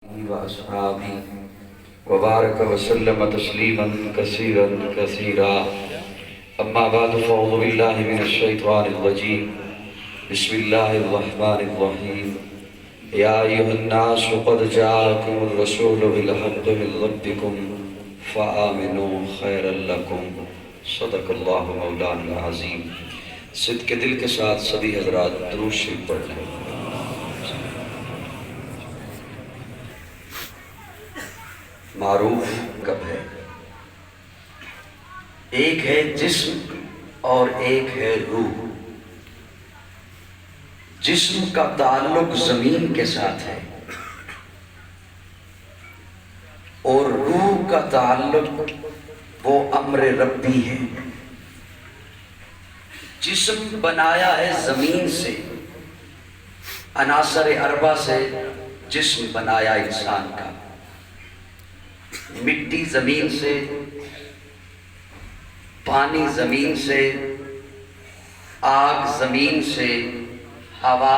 وأصحابه وبارك وسلم تسليما كثيرا كثيرا أما بعد فأعوذ بالله من الشيطان الرجيم بسم الله الرحمن الرحيم يا أيها الناس قد جاءكم الرسول بالحق من ربكم فآمنوا خيرا لكم صدق اللہ مولانا العظیم۔ صدق دل کے ساتھ سبھی حضرات درود شریف پڑھ لیں۔ معروف کب ہے؟ ایک ہے جسم اور ایک ہے روح۔ جسم کا تعلق زمین کے ساتھ ہے اور روح کا تعلق وہ امر ربی ہے۔ جسم بنایا ہے زمین سے، عناصر اربع سے جسم بنایا انسان کا۔ مٹی زمین سے، پانی زمین سے، آگ زمین سے، ہوا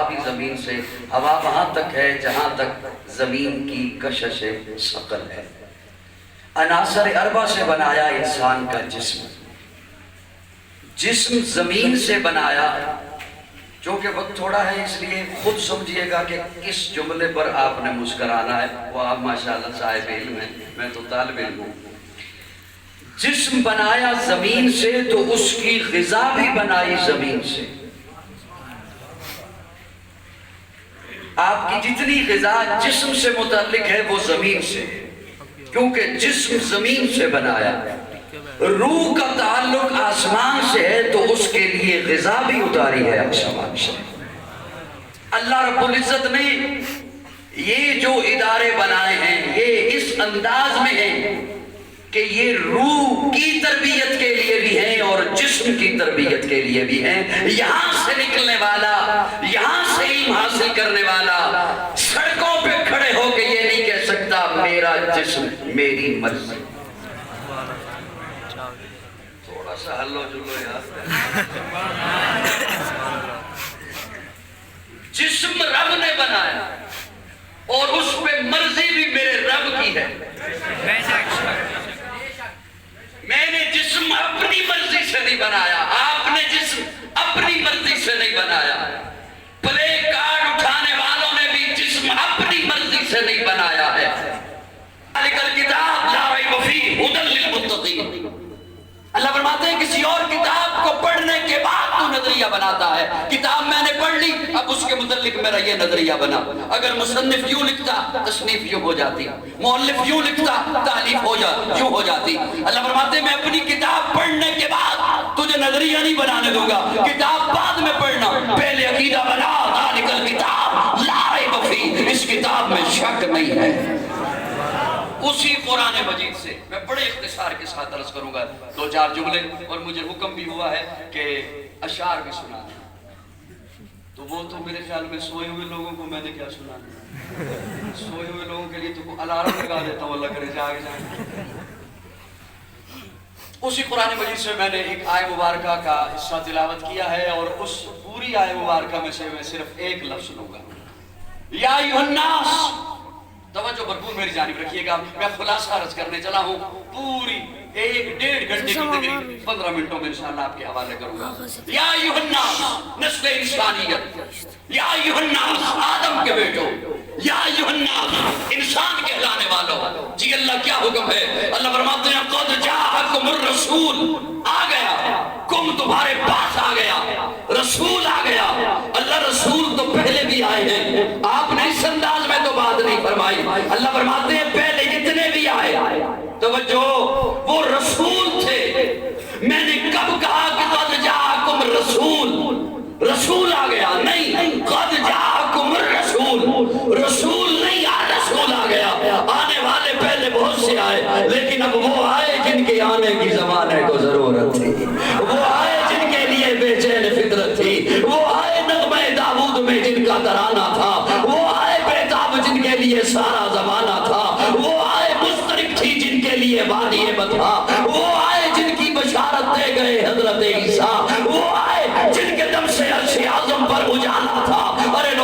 بھی زمین سے۔ ہوا وہاں تک ہے جہاں تک زمین کی کشش ثقل ہے۔ عناصر اربع سے بنایا انسان کا جسم۔ جسم زمین سے بنایا، چونکہ وقت تھوڑا ہے اس لیے خود سمجھیے گا کہ کس جملے پر آپ نے مسکرانا ہے۔ وہ آپ ماشاءاللہ صاحب علم ہیں، میں تو طالب علم ہوں۔ جسم بنایا زمین سے تو اس کی غذا بھی بنائی زمین سے۔ آپ کی جتنی غذا جسم سے متعلق ہے وہ زمین سے، کیونکہ جسم زمین سے بنایا۔ روح کا تعلق آسمان سے ہے تو اس کے لیے غذا بھی اتاری ہے آسمان سے۔ اللہ رب العزت نے یہ جو ادارے بنائے ہیں یہ اس انداز میں ہیں کہ یہ روح کی تربیت کے لیے بھی ہیں اور جسم کی تربیت کے لیے بھی ہیں۔ یہاں سے نکلنے والا، یہاں سے علم حاصل کرنے والا سڑکوں پہ کھڑے ہو کے یہ نہیں کہہ سکتا میرا جسم میری مرضی۔ تھوڑا سا ہلو جلو یار۔ جسم رب نے بنایا اور اس پہ مرضی بھی میرے رب کی ہے۔ میں نے جسم اپنی مرضی سے نہیں بنایا، آپ نے جسم اپنی مرضی سے نہیں بنایا۔ پلے کارڈ اٹھانے والوں نے بھی جسم اپنی مرضی سے نہیں بنایا ہے۔ ذالک الکتاب لا ریب فیہ ھدی للمتقین۔ اللہ فرماتے ہیں کسی اور کتاب کو پڑھنے کے بعد تو نظریہ بناتا ہے۔ کتاب میں نے پڑھ لی، اب اس کے متعلق میرا یہ نظریہ بنا۔ اگر مصنف یوں لکھتا تصنیف یوں ہو جاتی، مؤلف یوں لکھتا تالیف یوں ہو جاتی۔ اللہ فرماتے ہیں میں اپنی کتاب پڑھنے کے بعد تجھے نظریہ نہیں بنانے دوں گا، کتاب بعد میں پڑھنا، پہلے عقیدہ بنا۔ ذالک الکتاب لا ریب فیہ، اس کتاب میں شک نہیں ہے۔ اسی قرآن مجید سے میں بڑے اختصار کے ساتھ عرض کروں گا دو چار جملے، اور مجھے حکم بھی ہوا ہے کہ اشعار بھی سنانا۔ تو وہ تو میرے خیال میں سوئے ہوئے لوگوں کو میں نے کیا سنانا، سوئے ہوئے لوگوں کے لیے تو الارم لگا دیتا ہوں، اللہ کرے جاگ جائیں۔ اسی قرآن مجید سے میں نے ایک آیہ مبارکہ کا حصہ تلاوت کیا ہے، اور اس پوری آیہ مبارکہ میں سے میں صرف ایک لفظ لوں گا، یا ایھا الناس۔ توجہ بھرپور میری جانب رکھیے گا، میں خلاصہ عرض کرنے چلا ہوں، پوری ایک ڈیڑھ گھنٹے کی تقریب 15 منٹوں میں انشاءاللہ آپ کے حوالے کروں گا۔ یا ایھا الناس، نسل انسانیت، یا ایھا الناس، آدم کے بیٹو، یا ایھا الناس، انسان کہلانے والوں، جی اللہ کیا حکم ہے؟ اللہ فرماتے ہیں قد جاءکم الرسول، آ گیا، کم تمہارے پاس آ گیا، رسول آ گیا۔ اللہ رسول تو پہلے بھی آئے ہیں، آپ نے اس انداز میں تو بات نہیں فرمائی۔ اللہ فرماتے ہیں پہلے جتنے بھی آئے، توجہ، وہ رسول تھے۔ میں نے کب کہا کہ قد جاءکم الرسول، رسول آ گیا؟ نہیں، قد جاءکم الرسول، رسول نہیں، رسول آ گیا۔ آنے والے پہلے بہت سے آئے، لیکن اب وہ آئے جن کے آنے کی زمانے کو ضرورت تھی، وہ آئے جن کے لیے بے چین فطرت تھی، وہ آئے نغمہ داؤد میں جن کا ترانہ تھا، وہ آئے بیتاب جن کے لیے سارا زمانہ تھا، وہ آئے مسترق تھی جن کے لیے وادی بتھا، وہ آئے جن کی بشارت دے گئے حضرت عیسیٰ، وہ آئے جن کے دم سے عرش اعظم پر اجالا تھا۔ ارے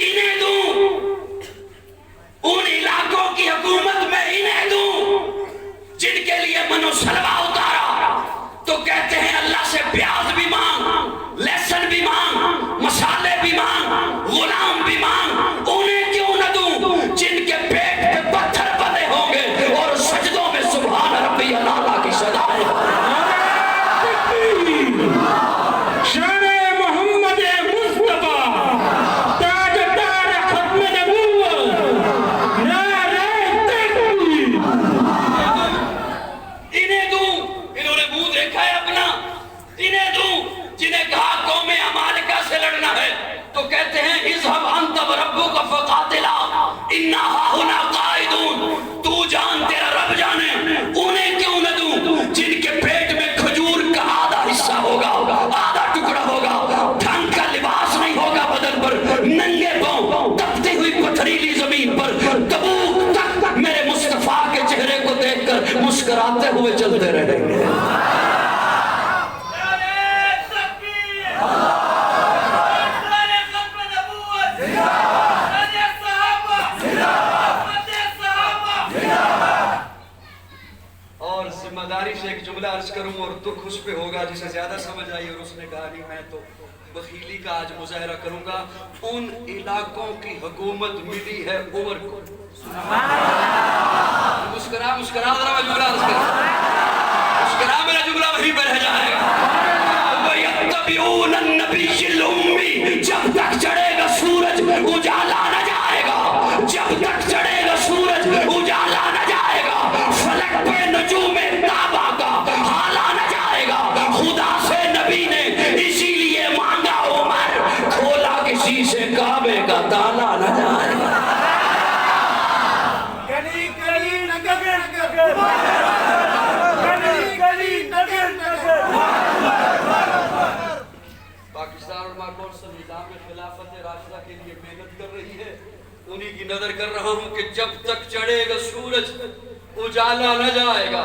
انہیں دوں، ان علاقوں کی حکومت میں انہیں دوں جن کے لیے منو سلوہ اتارا تو کہتے ہیں اللہ سے پیاز بھی مانگ، لہسن بھی مانگ، مسالے بھی مانگ، غلام بھی مانگ، انہیں کیوں نہ دوں جن کے پیٹ پہ پتھر بنے ہوں گے اور سجدوں میں سبحان ربی العلیٰ کی صدائیں۔ شان محمد مصطفیٰ تاجدار ختم نبوت، نعرہ تکبیر۔ انہیں دوں، انہوں نے منہ دیکھا ہے اپنا، انہیں دوں جنہیں کہا قوم عمالقہ سے لڑنا ہے تو کہتے ہیں اذهب انت وربک فقاتلا انا ہاہنا قاعدون، تو جان تیرا رب جانے۔ انہیں کیوں نہ دوں جن کے پیٹ میں کھجور کا آدھا حصہ ہوگا، آدھا ٹکڑا ہوگا، ڈھنگ کا لباس نہیں ہوگا بدن پر، ننگے پاؤں تپتی ہوئی پتھریلی زمین پر تبوک تک میرے مصطفیٰ کے چہرے کو دیکھ کر مسکراتے ہوئے چلتے رہیں گے۔ اور ذمہ داری سے ایک جملہ عرض کروں اور دکھ اس پہ ہوگا جسے زیادہ سمجھ آئی، اور اس نے کہا نہیں میں تو بخیلی کا آج مظاہرہ کروں گا۔ ان علاقوں کی حکومت ملی ہے عمر کو۔ مسکرا مسکرا ذرا میں جملہ عرض کروں، مسکرا میرا جملہ وہیں پہ رہ جائے گا۔ وَيَتَّبِعُونَ النَّبِيِّ الْأُمِّيِّ، جب تک چڑھے گا سورج اجالا نہ جائے گا، جب تک چڑھے گا سورج اجالا نہ جائے گا، فلک پہ نجوم تابا کا حالا نہ جائے گا، خدا سے نبی نے اسی لیے مانگا عمر، کھولا کسی سے کعبے کا تالا نہ جائے گا۔ پاکستان علماء کونسل نظام خلافت راشدہ کے لیے محنت کر رہی ہے، انہی کی نظر کر رہا ہوں کہ جب تک چڑھے گا سورج اجالا نہ جائے گا،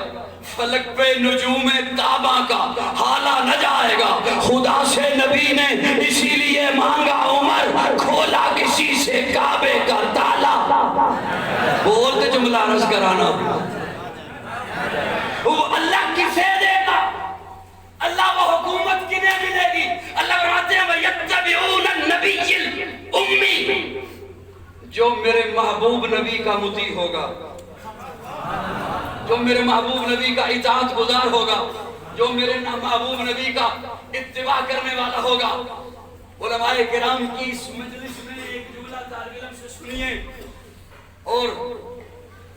فلک پہ نجوم تابا کا حالا نہ جائے گا، خدا سے نبی نے اسی لیے مانگا عمر، کھولا کسی سے کعبے کا تالا۔ بولتے جملہ عرض کرانا، وہ اللہ کسے دے گا؟ اللہ وہ حکومت کنہیں ملے گی؟ اللہ فرماتے ہیں وَيَتَّبِعُونَ النَّبِيِّ الْأُمِّيِّ، جو میرے محبوب نبی کا مطیع ہوگا، جو میرے محبوب نبی کا اطاعت گزار ہوگا، جو میرے محبوب نبی کا اتباع کرنے والا ہوگا۔ علماء کرام کی اس مجلس میں ایک جملہ طالب علم سے سنیے اور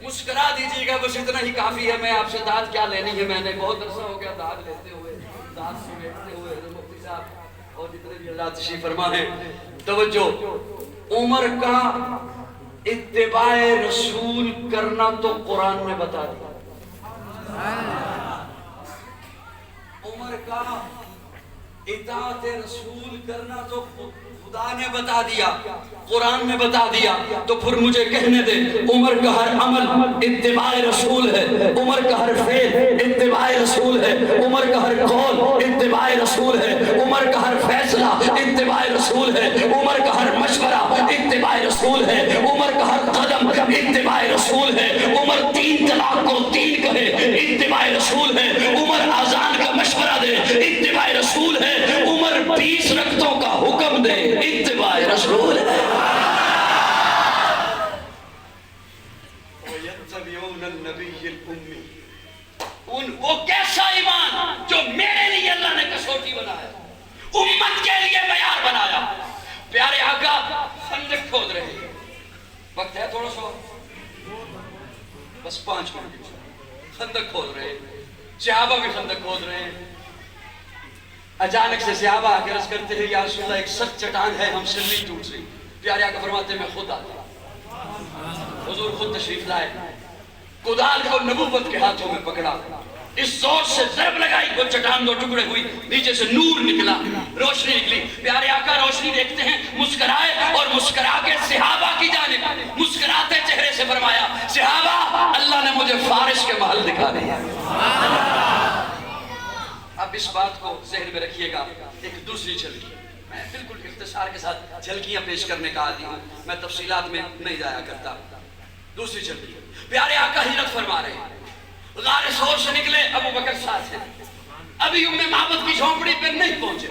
مسکرا دیجیے گا، بس اتنا ہی کافی ہے۔ میں آپ سے داد کیا لینی ہے، میں نے بہت عرصہ ہو گیا داد لیتے ہوئے، داد سمیٹتے ہوئے۔ مفتی صاحب اور جتنے بھی اللہ تشریف فرما ہے، توجہ، عمر کا اتباع رسول کرنا تو قرآن نے بتا دیا، عمر کا اطاعت رسول کرنا تو خدا نے بتا دیا، قرآن نے بتا دیا، تو پھر مجھے کہنے دے عمر کا ہر عمل اتباع رسول ہے، عمر کا ہر فعل اتباع رسول ہے، عمر کا ہر قول اتباع رسول ہے، عمر کا ہر فیصلہ اتباع رسول ہے، عمر کا ہر مشورہ اتباع رسول ہے، عمر کا ہر قدم اتباع رسول ہے، عمر 3 طلاق کو 3 کہے اتباع رسول ہے، عمر اذان کا مشورہ دے اتباع رسول ہے، عمر 20 رکعتوں کا حکم دے اتباع رسول ہے۔ وَيَتَّبِعُونَ النَّبِيِّ الْأُمِّيِّ، وہ کیسا ایمان جو میرے لیے اللہ نے کسوٹی بنایا، امت کے لیے معیار بنایا۔ پیارے آقا خندق کھود رہے ہیں، وقت ہے تھوڑا سا، بس 5 منٹ، خندق کھود رہے ہیں، صحابہ بھی خندق کھود رہے ہیں۔ اچانک سے صحابہ آ کے عرض کرتے ہیں یا رسول اللہ ایک سخت چٹان ہے ہم سے نہیں ٹوٹ رہی۔ پیارے آقا فرماتے ہیں میں خود آتا، حضور خود تشریف لائے، کدال کو نبوت کے ہاتھوں میں پکڑا، اس زور سے ضرب لگائی، وہ چٹان 2 ٹکڑے ہوئی، نیچے سے نور نکلا، روشنی نکلی۔ پیارے آقا روشنی دیکھتے ہیں، مسکرائے اور مسکرا کے صحابہ کی جانب مسکراتے چہرے سے فرمایا صحابہ اللہ نے مجھے فارس کے محل دکھا دیا۔ اب اس بات کو ذہن میں رکھیے گا، ایک دوسری چلی میں بالکل اختصار کے ساتھ جھلکیاں پیش کرنے کا عادی ہوں، میں تفصیلات میں نہیں جایا کرتا۔ دوسری جھلکی، پیارے آقا ہجرت فرما رہے ہیں، غار ثور سے نکلے، ابو بکر ساتھ ہیں، ابھی ام معبد کی جھونپڑی پہ نہیں پہنچے،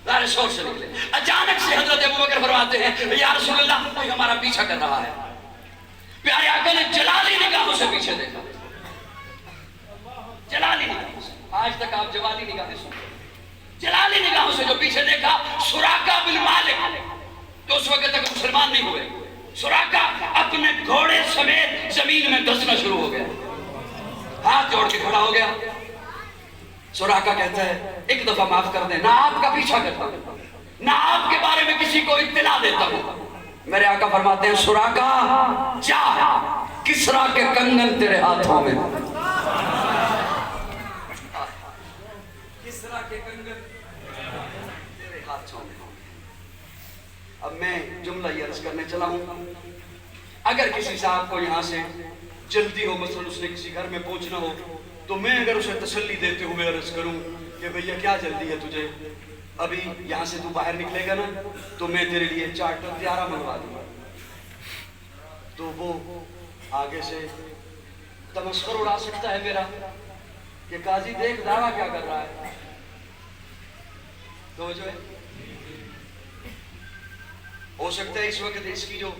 غار ثور سے نکلے، اچانک سے حضرت ابو بکر فرماتے ہیں یا رسول اللہ کوئی ہمارا پیچھا کر رہا ہے۔ پیارے آقا نے جلالی نگاہوں سے پیچھے دیکھا، جلالی نگاہوں سے، آج تک آپ جوالی نگاہیں سنتے ہیں، جلالی نگاہوں سے جو پیچھے دیکھا، سراقہ بن مالک تو اس وقت تک مسلمان نہیں ہوئے، سراقہ اپنے گھوڑے سمیت زمین میں دسنا شروع ہو گیا، ہاتھ جوڑ کے کھڑا ہو گیا۔ سراقہ کہتا ہے ایک دفعہ معاف کر دیں، نہ آپ کا پیچھا کرتا ہوں، نہ آپ کے بارے میں کسی کو اطلاع دیتا ہوں۔ میرے آقا فرماتے ہیں سراقہ جا، کسرا کے کنگن تیرے ہاتھوں میں، کسرا کے کنگن تیرے ہاتھوں میں۔ اب میں جملہ یہ عرض کرنے چلا ہوں، اگر کسی صاحب کو یہاں سے جلدی ہو، مثلا اس نے کسی گھر میں پہنچنا ہو، تو میں اگر اسے تسلی دیتے ہوئے عرض کروں کہ بھیا کیا جلدی ہے تجھے، ابھی یہاں سے تو باہر نکلے گا نا تو میں تیرے لیے چارٹر طیارہ منگوا دوں گا، تو وہ آگے سے تمسخر اڑا سکتا ہے میرا کہ قاضی دیکھ دعویٰ کیا کر رہا ہے، تو جو ہے ہو سکتا ہے اس وقت اس کی جو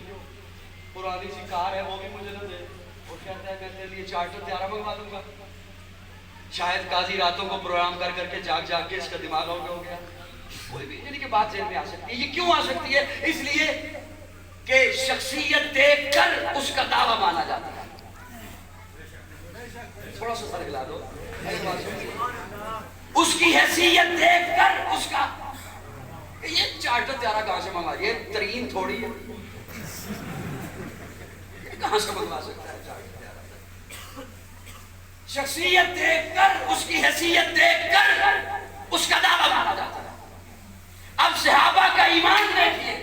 پرانی سی کار ہے وہ بھی مجھے نہ دے، وہ کہتا ہے میں تیرے لیے چارٹر طیارہ منگوا دوں گا۔ شاید قاضی راتوں کو پروگرام کر کر کے جاگ جاگ کے اس کا دماغ آؤٹ ہو گیا، کوئی بھی یعنی کہ بات ذہن میں آ سکتی ہے۔ یہ کیوں آ سکتی ہے؟ اس لیے کہ شخصیت دیکھ کر اس کا دعویٰ مانا جاتا ہے۔ تھوڑا سا سر ہلا دو، اس کی حیثیت دیکھ کر اس کا یہ چارٹر طیارہ کہاں سے منگوا، یہ ترین تھوڑی ہے، کہاں سے منگوا سکتا ہے چارٹر طیارہ؟ شخصیت دیکھ کر، اس کی حیثیت دیکھ کر اس کا دعویٰ مانا جاتا ہے۔ اب صحابہ کا ایمان دیکھیے،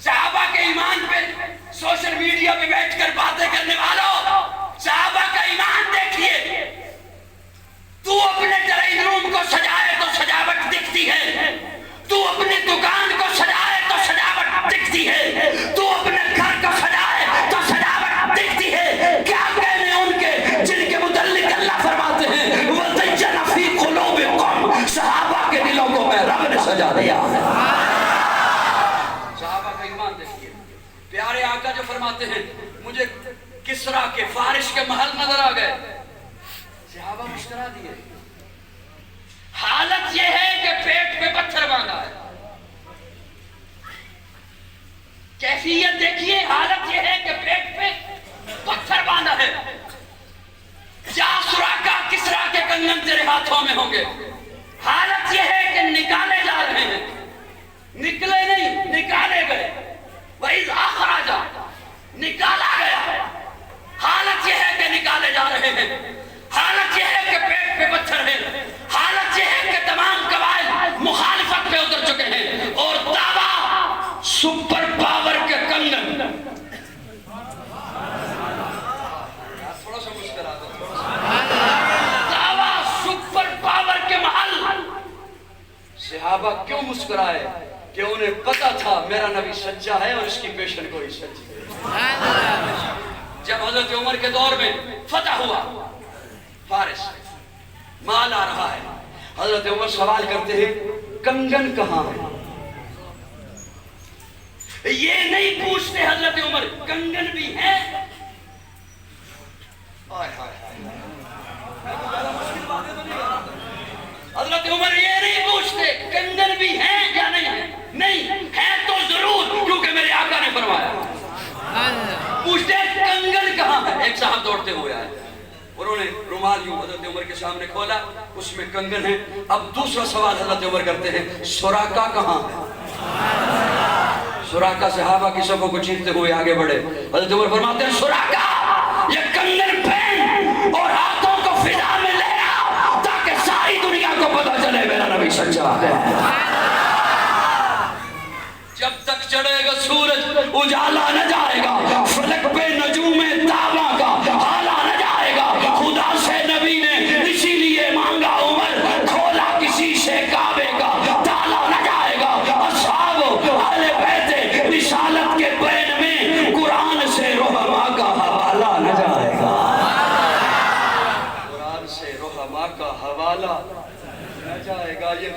صحابہ کے ایمان پہ سوشل میڈیا پہ بیٹھ کر باتیں کرنے والوں، صحابہ کا ایمان دیکھیے۔ تو اپنے ڈرائنگ روم کو سجائے تو سجاوٹ دکھتی ہے، تو اپنی دکان کو سجائے تو سجاوٹ دکھتی ہے، تو اپنے گھر کو سجائے تو سجاوٹ دکھتی ہے۔ کیا کہنے ان کے جن کے متعلق اللہ فرماتے ہیں وَزَيَّنَ فِي قُلُوبِكُمْ، صحابہ کے دلوں کو میں رب نے سجا دیا ہے۔ صحابہ کا ایمان دیکھیے، پیارے آقا جو فرماتے ہیں مجھے کسرا کے فارش کے محل نظر آ گئے، صحابہ مسکرا دیے۔ حالت یہ ہے کہ پیٹ پہ پتھر باندھا ہے، کیفیت دیکھیے، حالت یہ ہے کہ پیٹ پہ پتھر باندھا ہے۔ جا سراقہ، کسرا کے کنگن تیرے ہاتھوں میں ہوں گے۔ حالت یہ ہے کہ نکالے جا رہے ہیں، نکلے نہیں، نکالے گئے۔ وَإِذْ أَخْرَجَ، نکالا گیا۔ حالت یہ ہے کہ نکالے جا رہے ہیں، حالت یہ ہے کہ پیٹ پہ پتھر ہے، حالت یہ ہے کہ تمام قبائل مخالفت پہ اتر چکے ہیں، اور دعویٰ سپر پاور کے کنگن۔ تھوڑا سا مسکرا دو، دعویٰ سپر پاور کے محل۔ صحابہ کیوں مسکرائے؟ کہ انہیں پتا تھا میرا نبی سچا ہے اور اس کی پیشن کوئی سچی ہے۔ جب حضرت عمر کے دور میں فتح ہوا فارس، مال آ رہا ہے، حضرت عمر سوال کرتے ہیں کنگن کہاں ہے؟ یہ نہیں پوچھتے حضرت عمر کنگن بھی ہیں؟ حضرت عمر یہ نہیں پوچھتے کنگن بھی ہیں یا نہیں ہیں، نہیں ہے تو ضرور، کیونکہ میرے آقا نے فرمایا۔ پوچھتے کنگن کہاں ہے؟ ایک صاحب دوڑتے ہوئے آئے، انہوں نے رومال یوں حضرت عمر کے سامنے کھولا، اس میں کنگن ہے۔ اب دوسرا سوال حضرت عمر کرتے ہیں سراقہ کہاں ہے؟ سراقہ صحابہ کی صفوں کو چیرتے ہوئے آگے بڑھے، حضرت عمر فرماتے ہیں سراقہ یہ کنگن پہن اور ہاتھوں کو فضا میں لے آ، تاکہ ساری دنیا کو پتہ چلے میرا نبی سچا ہے۔ جب تک چڑھے گا سورج اجالا نہ جائے گا، فلک پہ نجوم تابا کا حالا نہ جائے گا۔ خدا سے نبی نے اسی لیے مانگا عمر، کھولا کسی سے کعبے کا تالا نہ جائے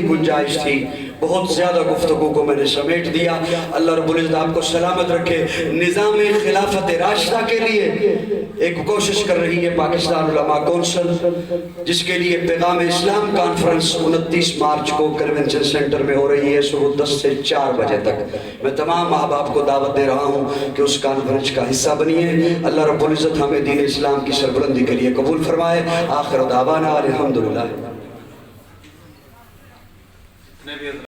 ہی گنجائش تھی، بہت زیادہ گفتگو کو میں نے سمیٹ دیا۔ اللہ رب العزت آپ کو سلامت رکھے۔ نظام خلافت راشدہ کے لیے ایک کوشش کر رہی ہے پاکستان علماء کونسل، جس کے لیے پیغام اسلام کانفرنس 29 مارچ کو کنونشن سینٹر میں ہو رہی ہے، صبح 10 سے 4 بجے تک۔ میں تمام احباب کو دعوت دے رہا ہوں کہ اس کانفرنس کا حصہ بنیے۔ اللہ رب العزت ہمیں دین اسلام کی سربلندی کے لیے قبول فرمائے۔ آخر دعوانا الحمدللہ۔